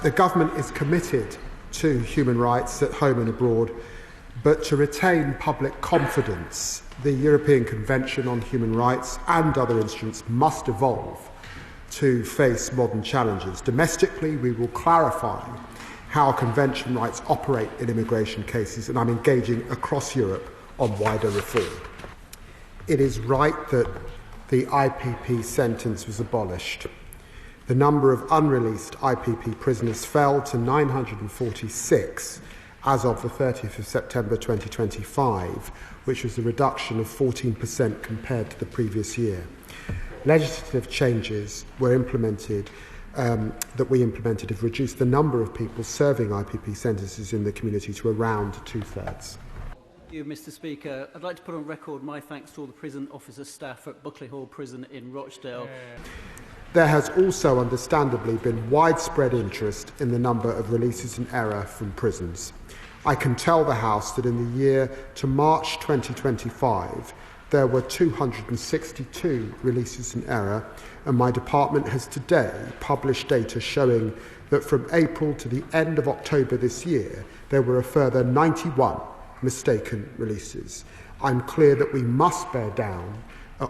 The government is committed to human rights at home and abroad, but to retain public confidence, the European Convention on Human Rights and other instruments must evolve to face modern challenges. Domestically, we will clarify how convention rights operate in immigration cases, and I'm engaging across Europe on wider reform. It is right that the IPP sentence was abolished. The number of unreleased IPP prisoners fell to 946 as of the 30th of September 2025, which was a reduction of 14% compared to the previous year. Legislative changes were implemented that we implemented have reduced the number of people serving IPP sentences in the community to around 2/3. Thank you, Mr. Speaker. I'd like to put on record my thanks to all the prison officer staff at Buckley Hall Prison in Rochdale. There has also understandably been widespread interest in the number of releases in error from prisons. I can tell the House that in the year to March 2025, there were 262 releases in error, and my department has today published data showing that from April to the end of October this year, there were a further 91 mistaken releases. I'm clear that we must bear down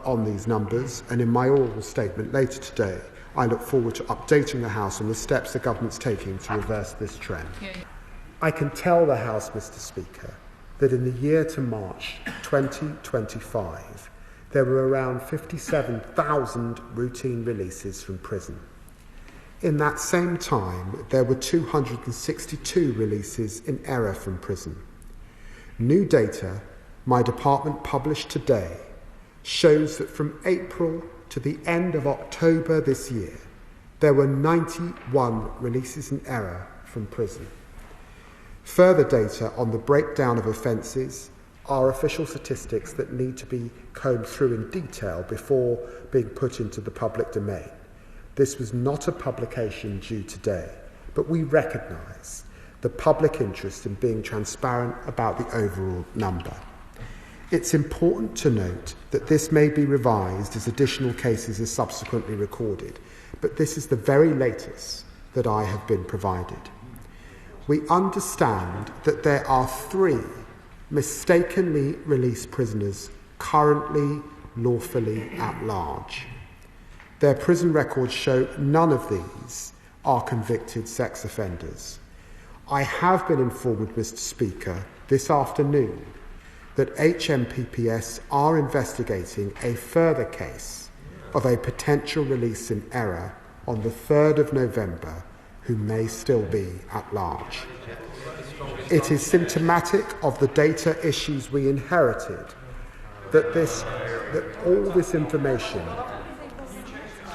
on these numbers, and in my oral statement later today, I look forward to updating the House on the steps the government's taking to reverse this trend. I can tell the House, Mr. Speaker, that in the year to March 2025, there were around 57,000 routine releases from prison. In that same time, there were 262 releases in error from prison. New data my department published today shows that from April to the end of October this year, there were 91 releases in error from prison. Further data on the breakdown of offences are official statistics that need to be combed through in detail before being put into the public domain. This was not a publication due today, but we recognise the public interest in being transparent about the overall number. It's important to note that this may be revised as additional cases are subsequently recorded, but this is the very latest that I have been provided. We understand that there are 3 mistakenly released prisoners currently lawfully at large. Their prison records show none of these are convicted sex offenders. I have been informed, Mr. Speaker, this afternoon that HMPPS are investigating a further case of a potential release in error on the 3rd of November who may still be at large. It is symptomatic of the data issues we inherited that all this information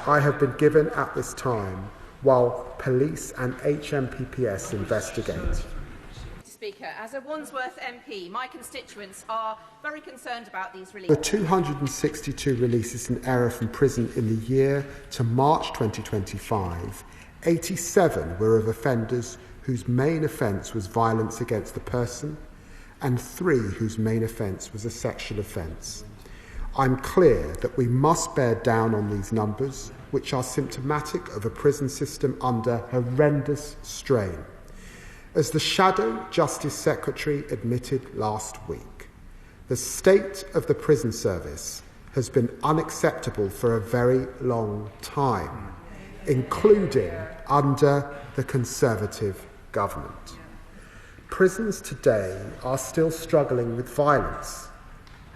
I have been given at this time while police and HMPPS investigate. Speaker, as a Wandsworth MP, my constituents are very concerned about these releases. The 262 releases in error from prison in the year to March 2025, 87 were of offenders whose main offence was violence against the person, and 3 whose main offence was a sexual offence. I'm clear that we must bear down on these numbers, which are symptomatic of a prison system under horrendous strain. As the Shadow Justice Secretary admitted last week, the state of the prison service has been unacceptable for a very long time, including under the Conservative government. Prisons today are still struggling with violence.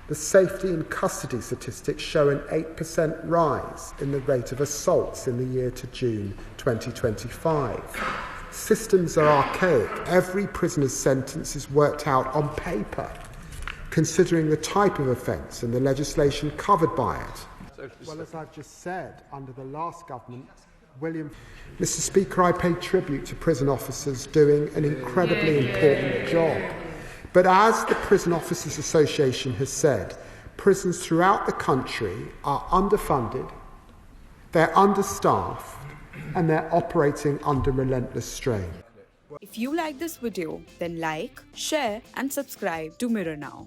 The safety and custody statistics show an 8% rise in the rate of assaults in the year to June 2025. Systems are archaic. Every prisoner's sentence is worked out on paper, considering the type of offence and the legislation covered by it. Well, as I've just said, under the last government, Mr. Speaker, I pay tribute to prison officers doing an incredibly important job. But as the Prison Officers Association has said, prisons throughout the country are underfunded, they're understaffed, and they're operating under relentless strain. If you like this video, then like, share and subscribe to Mirror Now.